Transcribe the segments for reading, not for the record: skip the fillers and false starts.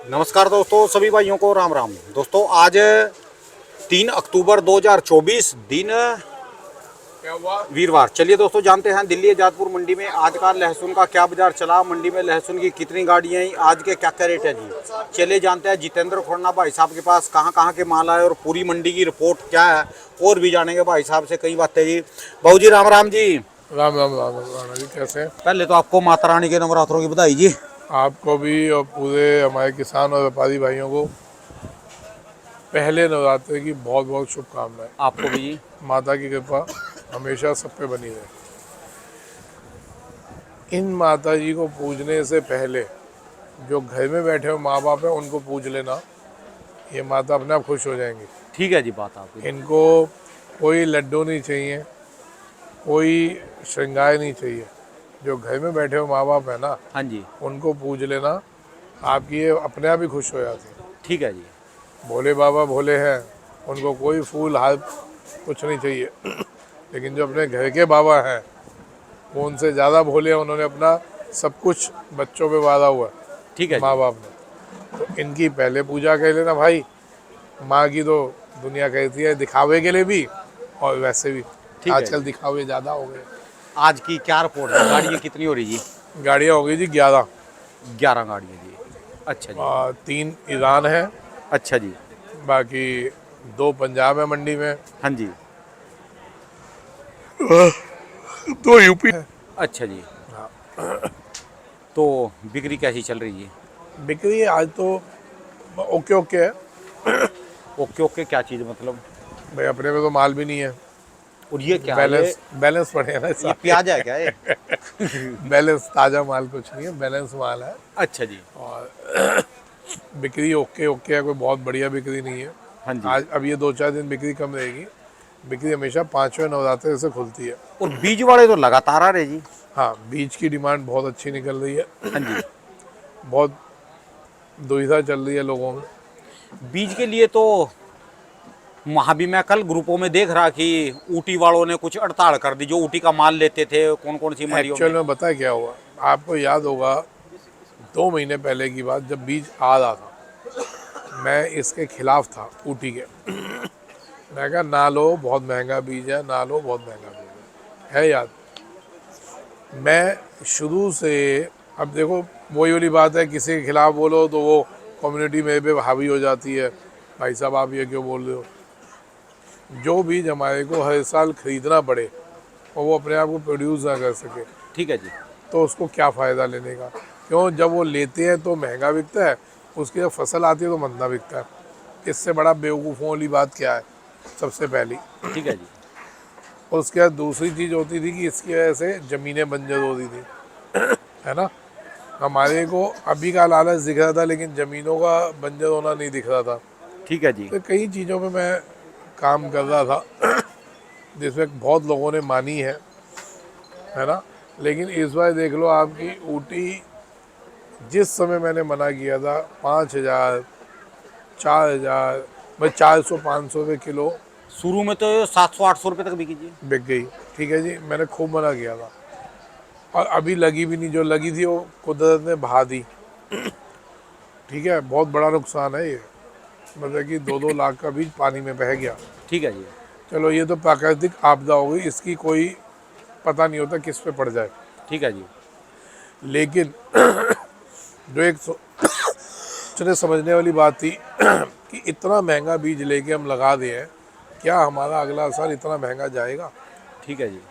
नमस्कार दोस्तों, सभी भाइयों को राम राम। दोस्तों आज 3 अक्टूबर 2024 दिन वीरवार। चलिए दोस्तों जानते हैं दिल्ली आजादपुर मंडी में आज का लहसुन का क्या बाजार चला, मंडी में लहसुन की कितनी गाड़ियां आई, आज के क्या क्या रेट है जी। चलिए जानते हैं जितेंद्र खोड़ना भाई साहब के पास कहां के माल आए और पूरी मंडी की रिपोर्ट क्या है, और भी जानेंगे भाई साहब से कई बातें जी। बाबू जी राम राम जी। राम राम राम राणा जी, कैसे हैं? पहले तो आपको माता रानी के नवरात्रों की बधाई जी। आपको भी और पूरे हमारे किसान और व्यापारी भाइयों को पहले नवरात्रि की बहुत बहुत शुभकामनाएं। आपको भी जी। माता की कृपा हमेशा सब पे बनी रहे। इन माता जी को पूजने से पहले जो घर में बैठे हुए माँ बाप हैं उनको पूज लेना, ये माता अपने आप खुश हो जाएंगी। ठीक है जी बात आपकी। इनको कोई लड्डू नहीं चाहिए, कोई श्रृंगार नहीं चाहिए। जो घर में बैठे हुए माँ बाप है ना, हाँ जी उनको पूज लेना, आपकी ये अपने आप ही खुश हो जाती है। ठीक है जी। भोले बाबा भोले हैं, उनको कोई फूल हार कुछ नहीं चाहिए। लेकिन जो अपने घर के बाबा हैं वो उनसे ज़्यादा भोले हैं, उन्होंने अपना सब कुछ बच्चों पे वादा हुआ है, ठीक है माँ जी। बाप ने। तो इनकी पहले पूजा कर लेना भाई। माँ की तो दुनिया कहती है दिखावे के लिए भी और वैसे भी। ठीक है आजकल जी। दिखावे ज़्यादा हो गए। आज की क्या रिपोर्ट है, गाड़ियाँ कितनी हो रही जी। गाड़ियाँ हो गई जी 11। 11 गाड़ियाँ जी। अच्छा जी। 3 ईरान है, अच्छा जी। बाकी 2 पंजाब है मंडी में, हाँ जी। 2 यूपी है। अच्छा जी। तो बिक्री कैसी चल रही है। बिक्री आज तो ओके ओके है ओके ओके क्या चीज़ मतलब। भाई। अपने में तो माल भी नहीं है। और ये क्या है, बैलेंस बैलेंस पड़े ना ये साहब। प्याज है क्या ये। बैलेंस, ताज़ा माल कुछ नहीं है, बैलेंस माल है। अच्छा जी। और बिक्री ओके ओके है, कोई बहुत बढ़िया बिक्री नहीं है। हाँ जी। आज अब ये 2-4 दिन बिक्री कम रहेगी। बिक्री हमेशा 5वें नवरात्रि से खुलती है। और बीज वाले तो लगातार आ रहे जी। हाँ, बीज की डिमांड बहुत अच्छी निकल रही है। हाँ जी। बहुत दुविधा चल रही है लोगों में। बीज के लिए तो वहाँ भी मैं कल ग्रुपों में देख रहा कि ऊटी वालों ने कुछ हड़ताल कर दी, जो ऊटी का माल लेते थे कौन कौन सी मंडियों एक्चुअल में। में पता है क्या हुआ, आपको याद होगा 2 महीने पहले की बात, जब बीज आ रहा था मैं इसके खिलाफ था ऊटी के। मैं कहा ना लो, बहुत महंगा बीज है, ना लो, बहुत महंगा बीज है याद। मैं शुरू से, अब देखो वही वाली बात है, किसी के खिलाफ बोलो तो वो कम्युनिटी मेरे पे हावी हो जाती है, भाई साहब आप ये क्यों बोल रहे हो। जो बीज हमारे को हर साल खरीदना पड़े और वो अपने आप को प्रोड्यूस ना कर सके, ठीक है जी। तो उसको क्या फ़ायदा लेने का। क्यों, जब वो लेते हैं तो महंगा बिकता है, उसकी जब फसल आती है तो मंदा बिकता है। इससे बड़ा बेवकूफ़ों वाली बात क्या है, सबसे पहली। ठीक है जी। और उसके बाद दूसरी चीज़ होती थी कि इसकी वजह से ज़मीनें बंजर होती थी, है ना। हमारे को अभी का लालच दिख रहा था, लेकिन ज़मीनों का बंजर होना नहीं दिख रहा था। ठीक है जी। तो कई चीज़ों में मैं काम कर रहा था जिसमें बहुत लोगों ने मानी है ना। लेकिन इस बार देख लो, आपकी ऊटी जिस समय मैंने मना किया था 5,000 4,000 भाई 400-500 रुपये किलो शुरू में तो 700-800 रुपये तक बिकी जी। बिक गई। ठीक है जी, मैंने खूब मना किया था और अभी लगी भी नहीं। जो लगी थी वो कुदरत ने बहा दी। ठीक है, बहुत बड़ा नुकसान है ये, मतलब कि 2-2 लाख का बीज पानी में बह गया। ठीक है जी। चलो ये तो प्राकृतिक आपदा हो गई, इसकी कोई पता नहीं होता किस पे पड़ जाए। ठीक है जी। लेकिन जो एक सोचने समझने वाली बात थी कि इतना महंगा बीज लेके हम लगा दिए हैं, क्या हमारा अगला साल इतना महंगा जाएगा। ठीक है जी।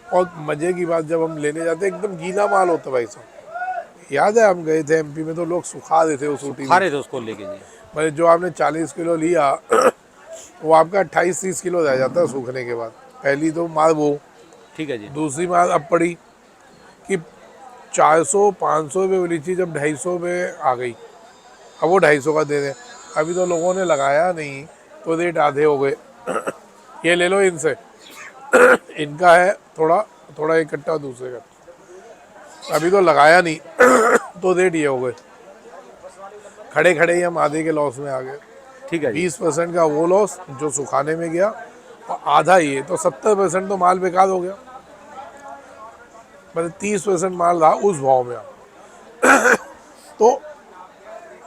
और मज़े की बात, जब हम लेने जाते एकदम गीला माल होता भाई साहब। याद है हम गए थे एमपी में तो लोग सुखा देते उस ऊटी खा में। रहे थे उसको लेके जी। मतलब जो आपने 40 किलो लिया वो आपका 28-30 किलो रह जाता है सूखने के बाद। पहली तो माल वो, ठीक है जी। दूसरी माल अब पड़ी कि 400-500 रुपये वाली चीज़ अब 250 में आ गई। अब वो 250 का दे दें। अभी तो लोगों ने लगाया नहीं तो रेट आधे हो गए। ये ले लो इनसे, इनका है थोड़ा थोड़ा इकट्ठा दूसरे का। अभी तो लगाया नहीं तो रेट ये हो गए। खड़े खड़े ही हम आधे के लॉस में आ गए। ठीक है जी। 20% का वो लॉस जो सुखाने में गया और आधा ये, तो 70% तो माल बेकार हो गया। मतलब 30% माल रहा उस भाव में। तो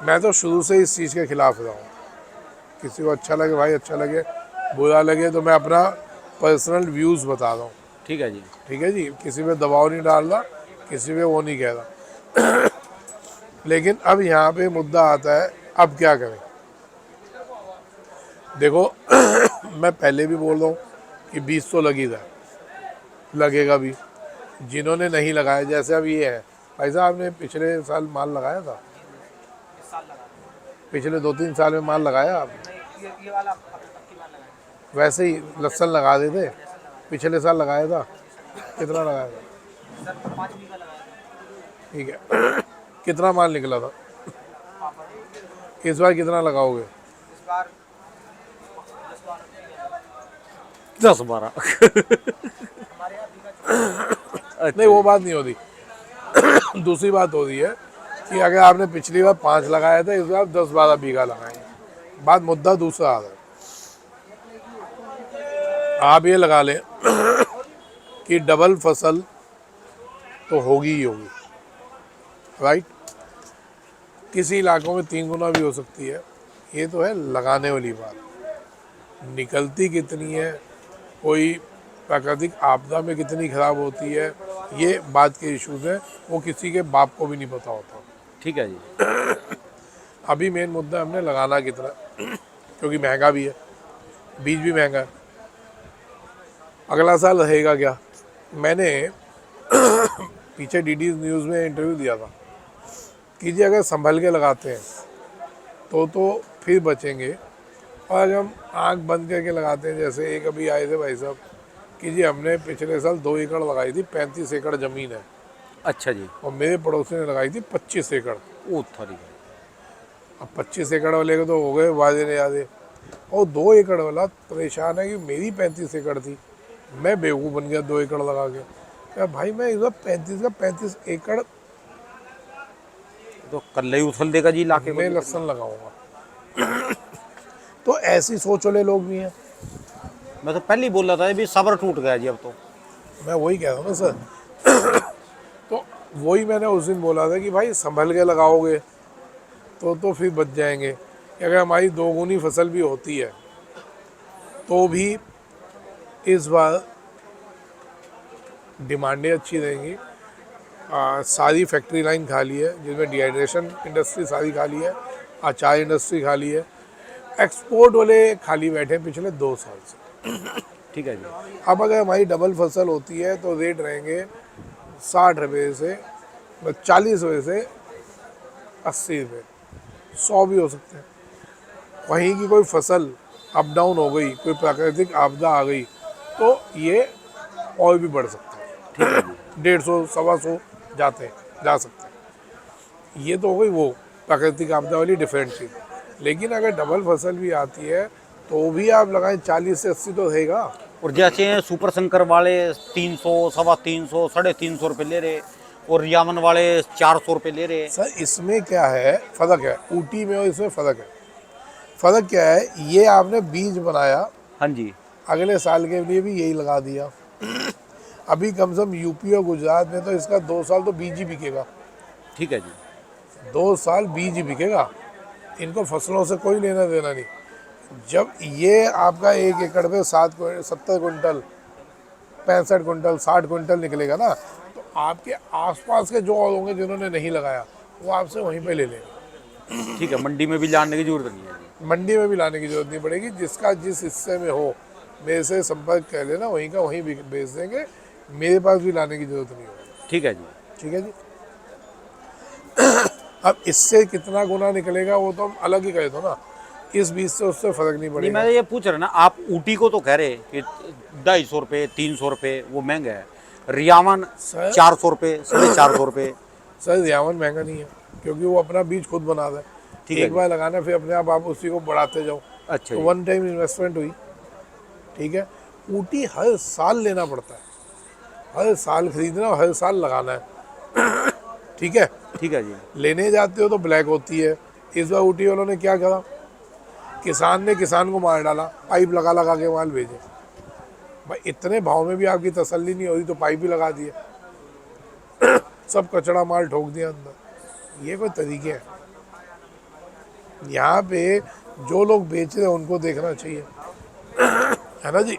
मैं तो शुरू से इस चीज़ के खिलाफ रहा हूँ। किसी को अच्छा लगे भाई अच्छा लगे, बुरा लगे तो मैं अपना पर्सनल व्यूज़ बता रहा हूँ। ठीक है जी। ठीक है जी, किसी पे दबाव नहीं डाल रहा, किसी पे वो नहीं कह रहा। लेकिन अब यहाँ पे मुद्दा आता है, अब क्या करें। देखो मैं पहले भी बोल रहा हूँ कि 20 तो लगी था, लगेगा भी। जिन्होंने नहीं लगाया, जैसे अब ये है भाई साहब, आपने पिछले साल माल लगाया था, पिछले 2-3 साल में माल लगाया आपने? वैसे ही लहसुन लगा देते, पिछले साल लगाया था, कितना लगाया था? ठीक है। कितना माल निकला था? इस बार कितना लगाओगे? 10-12। नहीं वो बात नहीं होती। दूसरी बात होती है कि अगर आपने पिछली बार 5 लगाया था, इस बार 10-12 बीघा लगाएंगे, बात मुद्दा दूसरा आ रहा है। आप ये लगा लें कि डबल फसल तो होगी ही होगी, राइट। किसी इलाकों में 3 गुना भी हो सकती है। ये तो है लगाने वाली बात, निकलती कितनी है, कोई प्राकृतिक आपदा में कितनी खराब होती है, ये बात के इश्यूज हैं, वो किसी के बाप को भी नहीं पता होता। ठीक है जी। अभी मेन मुद्दा हमने लगाना कितना, क्योंकि महंगा भी है, बीज भी महंगा है। अगला साल रहेगा क्या? मैंने पीछे डीडी न्यूज़ में इंटरव्यू दिया था कि जी अगर संभल के लगाते हैं तो फिर बचेंगे, और अगर हम आँख बंद करके लगाते हैं, जैसे एक अभी आए थे भाई साहब कि जी हमने पिछले साल 2 एकड़ लगाई थी, 35 एकड़ ज़मीन है। अच्छा जी। और मेरे पड़ोसी ने लगाई थी 25 एकड़। ओ थोड़ी। अब 25 एकड़ वाले के तो हो गए वादे ने यादे, और 2 एकड़ वाला परेशान है कि मेरी 35 एकड़ थी, मैं बेवकूफ़ बन गया 2 एकड़ लगा के। क्या भाई मैं इस बार 35 का 35 एकड़ तो कल ही उछल देगा जी इलाके में को। लहसुन लगाऊंगा। तो ऐसी सोच वाले लोग भी हैं। मैं तो पहले ही बोल रहा था, अभी सब्र टूट गया जी अब तो। मैं वही कह रहा हूँ ना सर। तो वही मैंने उस दिन बोला था कि भाई संभल के लगाओगे तो फिर बच जाएंगे। कि अगर हमारी 2 गुनी फसल भी होती है तो भी इस बार डिमांडें अच्छी रहेंगी। सारी फैक्ट्री लाइन खाली है, जिसमें डिहाइड्रेशन इंडस्ट्री सारी खाली है, अचार इंडस्ट्री खाली है, एक्सपोर्ट वाले खाली बैठे हैं पिछले 2 साल से। ठीक है जी। अब अगर हमारी डबल फसल होती है तो रेट रहेंगे 60 रुपये से 40 रुपये से 80 रुपये, 100 भी हो सकते हैं। वहीं की कोई फसल अप डाउन हो गई, कोई प्राकृतिक आपदा आ गई, तो ये और भी बढ़ सकता है। ठीक है जी। 150, 125 जा सकते हैं। ये तो हो गई वो प्राकृतिक आपदा वाली डिफरेंट चीज़। लेकिन अगर डबल फसल भी आती है तो भी आप लगाएं 40 से 80 तो रहेगा। और जैसे सुपर शंकर वाले 300, 350, 350 रुपये ले रहे, और रियामन वाले 400 रुपये ले रहे। सर इसमें क्या है फ़र्क है, ऊटी में और इसमें फ़र्क है। फ़र्क क्या है, ये आपने बीज बनाया, हाँ जी। अगले साल के लिए भी यही लगा दिया। अभी कम से कम यूपी और गुजरात में तो इसका 2 साल तो बीज ही बिकेगा। ठीक है जी। 2 साल बीज ही बिकेगा, इनको फसलों से कोई लेना देना नहीं। जब ये आपका 1 एकड़ पे 70 कुंटल, 65 कुंटल, 60 कुंटल निकलेगा ना, तो आपके आसपास के जो और होंगे जिन्होंने नहीं लगाया, वो आपसे वहीं पे ले लेंगे। ठीक है, मंडी में भी लाने की जरूरत नहीं है जी। मंडी में भी लाने की जरूरत नहीं पड़ेगी, जिसका जिस हिस्से में हो मेरे से संपर्क कर लेना, वहीं का वहीं बेच देंगे, मेरे पास भी लाने की जरूरत नहीं होगी। ठीक है जी। ठीक है जी। अब इससे कितना गुना निकलेगा वो तो हम अलग ही कहे तो ना, इस बीज से उससे फर्क नहीं नहीं, पड़ेगा। मैं ये पूछ रहा ना, आप ऊटी को तो कह रहे कि 250 रुपये, 300 रुपये वो महंगा है, रियामन 400 रुपये, 450 रुपये। सर रियामन महंगा नहीं है, क्योंकि वो अपना बीज खुद बनाता है। ठीक है एक बार लगाना, फिर अपने आप उसी को बढ़ाते जाओ। अच्छा तो जी। 1 टाइम इन्वेस्टमेंट हुई। ठीक है, ऊटी हर साल लेना पड़ता है, हर साल खरीदना और हर साल लगाना है। ठीक है। ठीक है जी। लेने जाते हो तो ब्लैक होती है। इस बार ऊटी वालों ने क्या करा, किसान ने किसान को मार डाला, पाइप लगा लगा के माल भेजे। भाई इतने भाव में भी आपकी तसल्ली नहीं हो रही तो पाइप भी लगा दिए। सब कचड़ा माल ठोक दिया अंदर। ये कोई तरीके हैं? यहाँ पे जो लोग बेच रहे हैं उनको देखना चाहिए, है ना जी।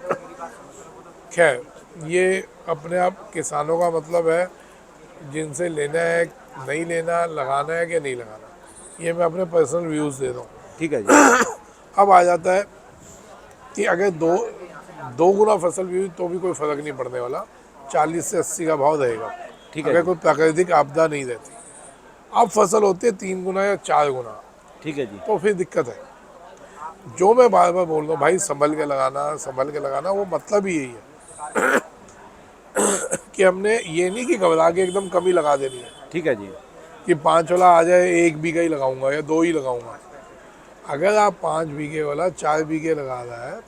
खैर, ये अपने आप किसानों का मतलब है, जिनसे लेना है नहीं लेना, लगाना है कि नहीं लगाना, ये मैं अपने पर्सनल व्यूज़ दे रहा हूँ। ठीक है जी। अब आ जाता है कि अगर दो गुना फसल भी हुई तो भी कोई फ़र्क नहीं पड़ने वाला, 40 से 80 का भाव रहेगा ठीक है अगर जी। कोई प्राकृतिक आपदा नहीं रहती। अब फसल होती है 3 गुना या 4 गुना, ठीक है जी। तो फिर दिक्कत है। जो मैं बार बार बोल रहा हूँ भाई, संभल के लगाना, संभल के लगाना, वो मतलब ही यही है कि हमने ये नहीं कि घबरा के एकदम कमी लगा देनी है ठीक है जी। कि 5 वाला आ जाए 1 बीघा ही लगाऊंगा या 2 ही लगाऊंगा। अगर आप 5 बीघे वाला 4 बीघे लगा रहा है,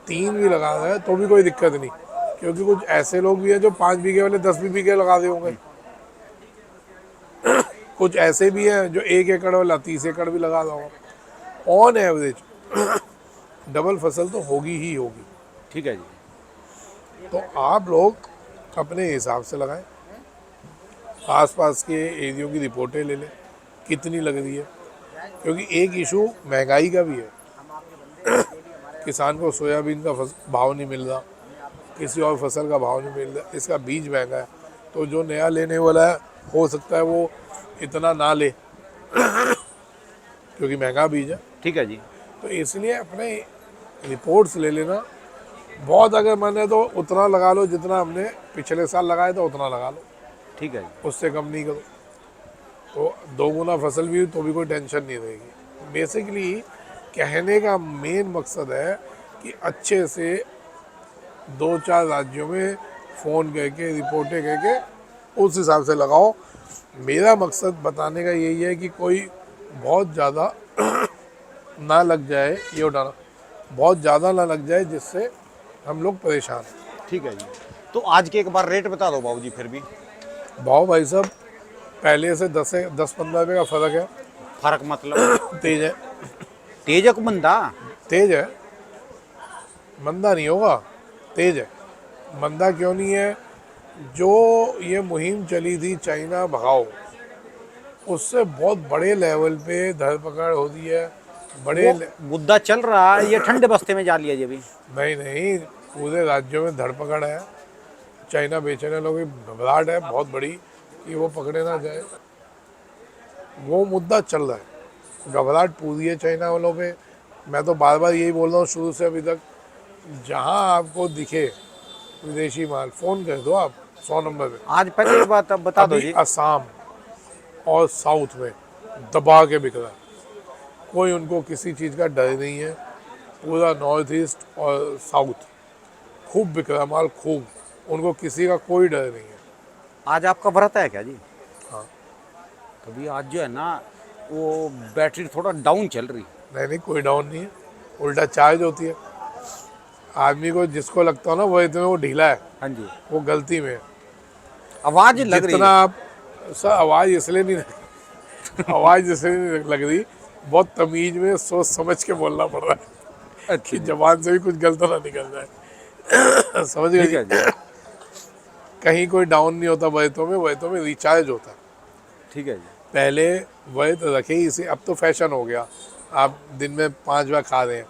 3 भी लगा रहा है, तो भी कोई दिक्कत नहीं, क्योंकि कुछ ऐसे लोग भी हैं जो 5 बीघे वाले 10 भी बीघे लगा रहे होंगे। कुछ ऐसे भी हैं जो 1 एकड़ वाला 30 एकड़ भी लगा रहा होगा। ऑन एवरेज डबल फसल तो होगी ही होगी। ठीक है जी। तो आप लोग अपने हिसाब से लगाएं, आसपास के एरियो की रिपोर्टें ले लें कितनी लग रही है, क्योंकि एक इशू महंगाई का भी है। किसान को सोयाबीन का भाव नहीं मिल रहा, किसी और फसल का भाव नहीं मिल रहा, इसका बीज महंगा है, तो जो नया लेने वाला है हो सकता है वो इतना ना ले क्योंकि महंगा बीज है। ठीक है जी। तो इसलिए अपने रिपोर्ट्स ले लेना। बहुत अगर मन है तो उतना लगा लो जितना हमने पिछले साल लगाया था, उतना लगा लो, ठीक है जी। उससे कम नहीं करो। तो 2 गुना फसल भी हुई तो भी कोई टेंशन नहीं रहेगी। बेसिकली कहने का मेन मकसद है कि अच्छे से 2-4 राज्यों में फ़ोन करके रिपोर्टें करके उस हिसाब से लगाओ। मेरा मकसद बताने का यही है कि कोई बहुत ज़्यादा ना लग जाए, ये उठाना बहुत ज़्यादा ना लग जाए जिससे हम लोग परेशान हैं। ठीक है जी। तो आज के एक बार रेट बता दो बाबूजी फिर भी। भाव भाई साहब पहले से 10-15 रुपये का फ़र्क है। फर्क मतलब? तेज है, तेज है को मंदा? तेज है, मंदा नहीं होगा, तेज है। मंदा क्यों नहीं है? जो ये मुहिम चली थी चाइना भगाओ, उससे बहुत बड़े लेवल पे धरपकड़ होती है। वो मुद्दा चल रहा है, ये ठंडे बस्ते में जा लिया जी अभी। नहीं नहीं, पूरे राज्यों में धरपकड़ है। चाइना बेचने वालों की घबराहट है बहुत बड़ी कि वो पकड़े ना जाए, वो मुद्दा चल रहा है। घबराहट पूरी है चाइना वालों पे। मैं तो बार बार यही बोल रहा हूँ शुरू से अभी तक, जहाँ आपको दिखे विदेशी माल फ़ोन कर दो आप 100 नंबर पे। आज पहले ये बात अब बता दो अभी जी। असम और साउथ में दबा के बिक रहा है, कोई उनको किसी चीज़ का डर नहीं है। पूरा नॉर्थ ईस्ट और साउथ खूब बिक रहा है माल, खूब, उनको किसी का कोई डर नहीं है। आज आपका व्रत है क्या जी? हाँ। तभी आज जो है ना वो बैटरी थोड़ा डाउन चल रही। नहीं नहीं, कोई डाउन नहीं है, उल्टा चार्ज होती है। आदमी को जिसको लगता हो ना वो इतने वो ढीला है, हाँ जी। वो गलती में है। आवाज लग रही जितना है। आप सर आवाज़ इसलिए नहीं आवाज़ इसलिए नहीं लग रही, बहुत तमीज में सोच समझ के बोलना पड़ रहा है अच्छा कि जी। जबान से भी कुछ गलत ना निकल जाए समझ गए ठीक जी। है जी। कहीं कोई डाउन नहीं होता वैतों में रिचार्ज होता है। ठीक है जी। पहले वैत रखे ही इसे, अब तो फैशन हो गया, आप दिन में 5 बार खा रहे हैं।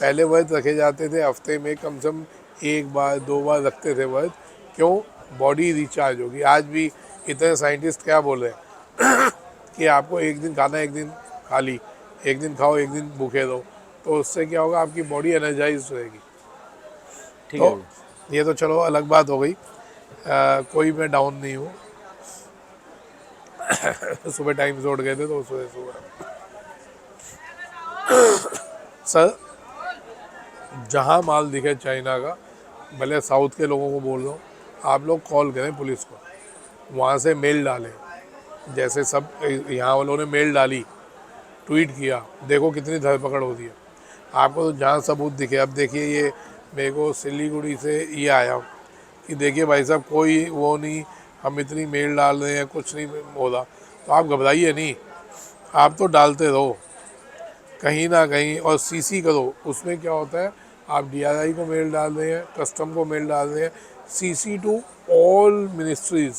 पहले वैत रखे जाते थे हफ्ते में कम से कम 1 बार 2 बार रखते थे वैत, क्यों? बॉडी रिचार्ज होगी। आज भी इतने साइंटिस्ट क्या बोल रहे हैं कि आपको एक दिन खाना, एक दिन खाली, एक दिन खाओ, एक दिन भूखे रहो, तो उससे क्या होगा, आपकी बॉडी एनर्जाइज रहेगी। ठीक है तो जी। ये तो चलो अलग बात हो गई। कोई मैं डाउन नहीं हूँ सुबह टाइम से उठ गए थे तो सुबह सर, जहाँ माल दिखे चाइना का, भले साउथ के लोगों को बोल रहा हूँ, आप लोग कॉल करें पुलिस को, वहाँ से मेल डालें। जैसे सब यहाँ वालों ने मेल डाली, ट्वीट किया, देखो कितनी धरपकड़ होती है। आपको तो जहाँ सबूत दिखे, अब देखिए ये मेरे को सिलीगुड़ी से ये आया कि देखिए भाई साहब कोई वो नहीं, हम इतनी मेल डाल रहे हैं, कुछ नहीं हो रहा, तो आप घबराइए नहीं, आप तो डालते रहो कहीं ना कहीं और सीसी करो। उसमें क्या होता है, आप डीआरआई को मेल डाल रहे हैं, कस्टम को मेल डाल रहे हैं, सीसी टू ऑल मिनिस्ट्रीज़,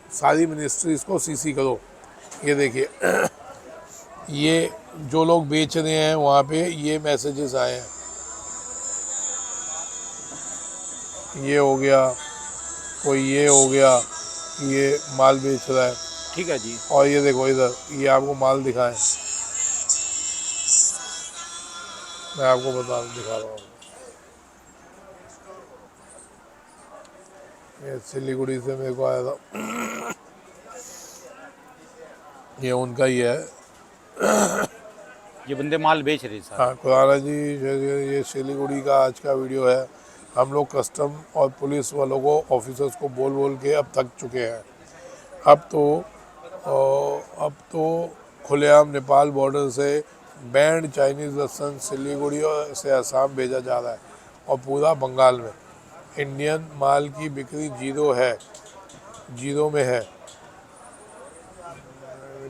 सारी मिनिस्ट्रीज़ को सीसी करो। ये देखिए ये जो लोग बेच रहे हैं वहाँ पे ये मैसेजेस आए हैं, ये हो गया, कोई ये हो गया, ये माल बेच रहा है। ठीक है जी। और ये देखो इधर, ये आपको माल दिखाएं, मैं आपको दिखा रहा हूँ। ये सिलीगुड़ी से मेरे को आया था, ये उनका ही है। ये बंदे माल बेच रहे सर। हाँ खुराना जी, ये सिलीगुड़ी का आज का वीडियो है। हम लोग कस्टम और पुलिस वालों को, ऑफिसर्स को बोल बोल के अब थक चुके हैं। अब तो खुलेआम नेपाल बॉर्डर से बैंड चाइनीज़ लहसुन सिलीगुड़ी से असम भेजा जा रहा है और पूरा बंगाल में। इंडियन माल की बिक्री जीरो में है,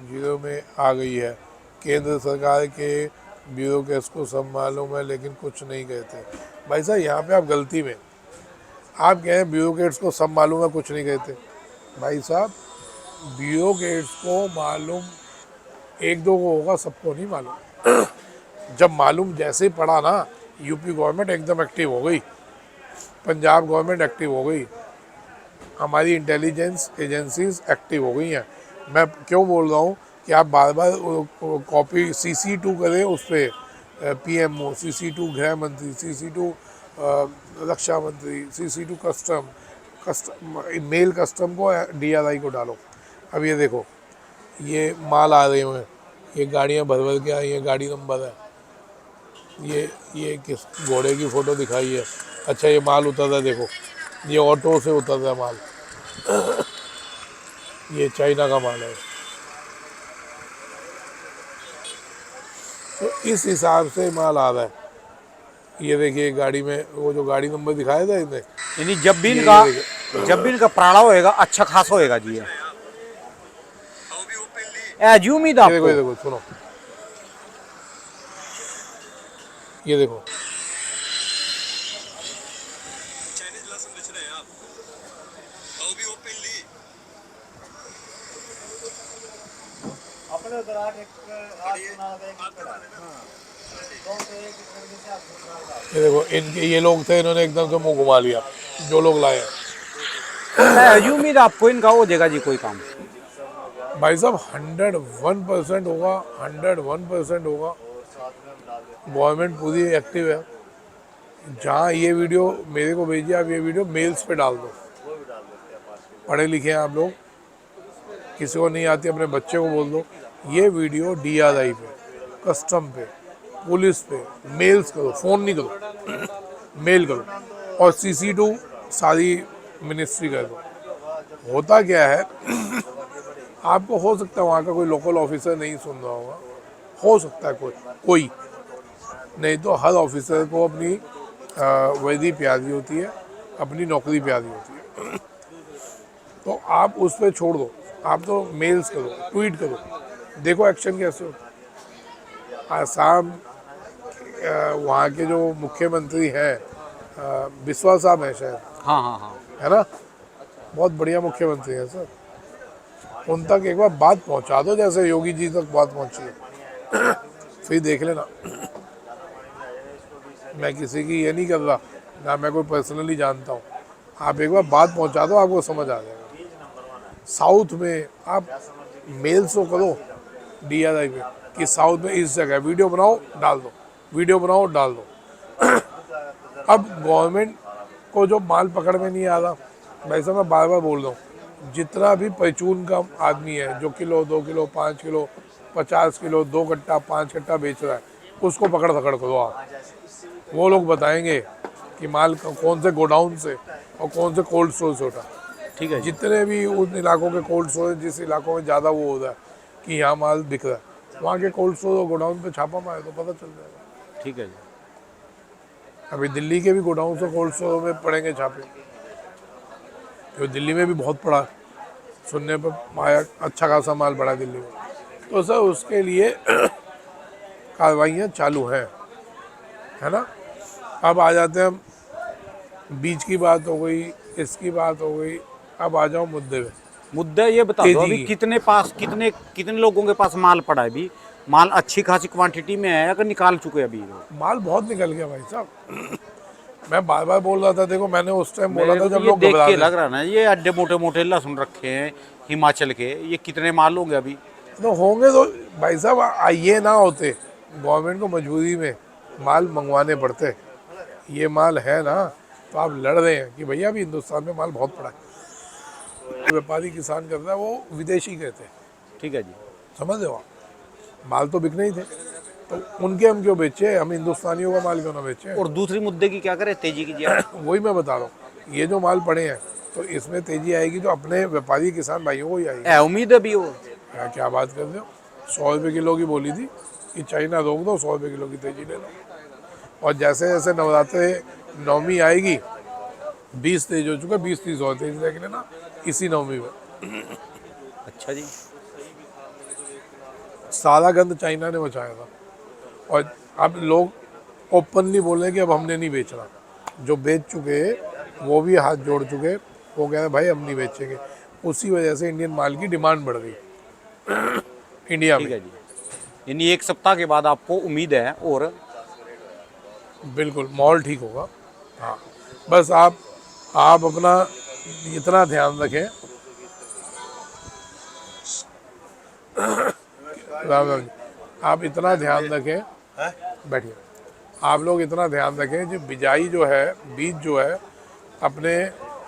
जीरो में आ गई है। केंद्र सरकार के ब्यूरोक्रेट्स को सब मालूम है लेकिन कुछ नहीं कहते। भाई साहब यहाँ पे आप गलती में, आप कह रहे हैं ब्यूरोक्रेट्स को सब मालूम है कुछ नहीं कहते। भाई साहब ब्यूरोक्रेट्स को मालूम एक दो को होगा, सबको नहीं मालूम। जब मालूम जैसे ही पड़ा ना, यूपी गवर्नमेंट एकदम एक्टिव हो गई, पंजाब गवर्नमेंट एक्टिव हो गई, हमारी इंटेलिजेंस एजेंसीज एक्टिव हो गई हैं। मैं क्यों बोल रहा हूँ कि आप बार बार कॉपी CC2 करें उस पर, PMO, CC2 गृह मंत्री, CC2 रक्षा मंत्री, CC2 कस्टम मेल कस्टम को, DRI को डालो। अब ये देखो, ये माल आ रहे हैं, ये गाड़ियाँ भर भर के आई हैं, गाड़ी नंबर है, ये किस घोड़े की फ़ोटो दिखाई है। अच्छा ये माल उतर रहा है, देखो ये ऑटो से उतर रहा है माल, ये चाइना का माल है। तो इस हिसाब से माल आ रहा है। ये देखिए गाड़ी में वो जो गाड़ी नंबर दिखाया था इन्हें, यानी जब भी इनका प्राड़ा होएगा अच्छा खासा होएगा जी। एज उम्मीद ये आपको। देखो सुनो, ये देखो ये देखो, इनके ये लोग थे, इन्होंने एकदम से मुंह घुमा लिया जो लोग लाए हैं। एज उम्मीद आपको इनका हो जाएगा जी कोई काम। भाई साहब 101% होगा, 101% होगा। गवर्नमेंट पूरी एक्टिव है। जहाँ ये वीडियो मेरे को भेजिए, आप ये वीडियो मेल्स पे डाल दो। पढ़े लिखे हैं आप लोग, किसी को नहीं आती अपने बच्चे को बोल दो ये वीडियो DRI पे, कस्टम पे, पुलिस पे मेल्स करो, फ़ोन नहीं करो, मेल करो। और CC2 सारी मिनिस्ट्री कर दो। होता क्या है, आपको हो सकता है वहाँ का कोई लोकल ऑफिसर नहीं सुन रहा होगा, हो सकता है कोई नहीं, तो हर ऑफिसर को अपनी वर्दी प्यारी होती है, अपनी नौकरी प्यारी होती है। तो आप उस पर छोड़ दो, आप तो मेल्स करो, ट्वीट करो, देखो एक्शन कैसे हो। आसाम वहाँ के जो मुख्यमंत्री हैं बिस्वा साहब हैं शायद, हाँ हाँ हाँ, है ना, बहुत बढ़िया मुख्यमंत्री हैं सर। उन तक एक बार बात पहुँचा दो जैसे योगी जी तक बात पहुँची है। फिर देख लेना। मैं किसी की ये नहीं कर रहा ना, मैं कोई पर्सनली जानता हूँ। आप एक बार बात पहुँचा दो, आपको समझ आ जाएगा। साउथ में आप मेल्स तो करो DRI पे कि साउथ में इस जगह वीडियो बनाओ डाल दो, वीडियो बनाओ डाल दो। अब गवर्नमेंट को जो माल पकड़ में नहीं आ रहा, भाई साहब मैं बार बार बोल रहा हूँ, जितना भी परचून का आदमी है जो किलो 2 किलो 5 किलो 50 किलो 2 कट्टा 5 कट्टा बेच रहा है, उसको पकड़ धकड़ करो आप। वो लोग बताएंगे कि माल कौन से गोडाउन से और कौन से कोल्ड स्टोर से उठा। ठीक है जी। जितने भी उन इलाकों के कोल्ड स्टोरेज, जिस इलाकों में ज़्यादा वो हो रहा है कि यहाँ माल बिक रहा है, वहाँ के कोल्ड स्टोर और गोडाउन पे छापा मारे तो पता चल जाएगा। ठीक है जी। अभी दिल्ली के भी गोडाउन और कोल्ड स्टोरों में पड़ेंगे छापे, क्योंकि दिल्ली में भी बहुत पड़ा, सुनने पर आया अच्छा खासा माल पड़ा दिल्ली में। तो सर उसके लिए कार्रवाइयाँ चालू हैं, है ना। अब आ जाते हैं हम, बीज की बात हो गई, इसकी बात हो गई, अब आ जाओ मुद्दे पे। मुद्दा ये बता दो तेजी अभी की। कितने लोगों के पास माल पड़ा है अभी? माल अच्छी खासी क्वांटिटी में है अगर निकाल चुके हैं अभी लोग? माल बहुत निकल गया भाई साहब। मैं बार बार बोल रहा था, देखो मैंने उस टाइम बोला मेरे था को तो जब ये लोग देख घबरा के रहे लग रहा ना, ये अड्डे मोटे मोटे लहसुन रखे हैं हिमाचल के, ये कितने माल होंगे अभी? तो होंगे तो भाई साहब ये ना होते, गवर्नमेंट को मजबूरी में माल मंगवाने पड़ते। ये माल है ना, तो आप लड़ रहे हैं कि भैया अभी हिंदुस्तान में माल बहुत पड़ा है। व्यापारी किसान करता है वो विदेशी कहते हैं, ठीक है जी। समझ रहे हो आप? माल तो बिकने ही थे, तो उनके हम क्यों बेचे, हम हिंदुस्तानियों का माल क्यों ना बेचे। और दूसरी मुद्दे की क्या करें, तेजी की जी आप? वही मैं बता रहा हूँ, ये जो माल पड़े हैं तो इसमें तेजी आएगी तो अपने व्यापारी किसान भाइयों को ही आएगी। है उम्मीद है अभी वो? क्या बात कर रहे हो, 100 रुपये किलो की बोली थी कि चाइना रोक दो, 100 रुपये किलो की तेजी ले लो। और जैसे जैसे नवरात्रे नवमी आएगी, 20 तेज हो चुका, 20-30 और तेज देख लेना इसी नवमी में। अच्छा जी। सारा गंद चाइना ने मचाया था, और अब लोग ओपनली बोल रहे हैं कि अब हमने नहीं बेचना। जो बेच चुके वो भी हाथ जोड़ चुके, वो कह रहे हैं भाई हम नहीं बेचेंगे। उसी वजह से इंडियन माल की डिमांड बढ़ गई इंडिया ठीक में। है जी, यानी एक सप्ताह के बाद आपको उम्मीद है और? बिल्कुल माहौल ठीक होगा। हाँ, बस आप अपना इतना ध्यान रखें, राम राम जी, आप इतना ध्यान रखें, बैठिए, आप लोग इतना ध्यान रखें जो बिजाई जो है, बीज जो है अपने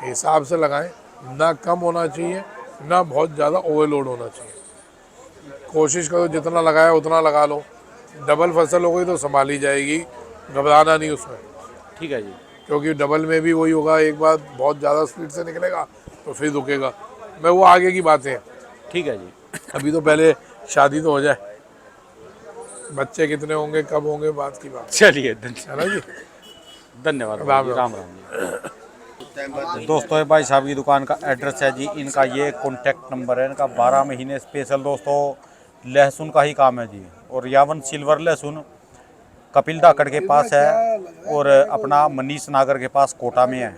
हिसाब से लगाएं, ना कम होना चाहिए ना बहुत ज़्यादा ओवरलोड होना चाहिए। कोशिश करो जितना लगाया उतना लगा लो। डबल फसल हो गई तो संभाली जाएगी, घबराना नहीं उसमें, ठीक है जी। क्योंकि डबल में भी वही होगा, एक बार बहुत ज़्यादा स्पीड से निकलेगा तो फिर रुकेगा। मैं वो आगे की बातें हैं, ठीक है जी। अभी तो पहले शादी तो हो जाए, बच्चे कितने होंगे कब होंगे बात की बात चलिए है ना जी। धन्यवाद राम भाई जी, राम। राम राम जी। दोस्तों ये भाई साहब की दुकान का एड्रेस है जी, इनका ये कॉन्टैक्ट नंबर है इनका। 12 महीने स्पेशल दोस्तों लहसुन का ही काम है जी। और यावन सिल्वर लहसुन कपिल धाकड़ के पास है और अपना मनीष नागर के पास कोटा में है।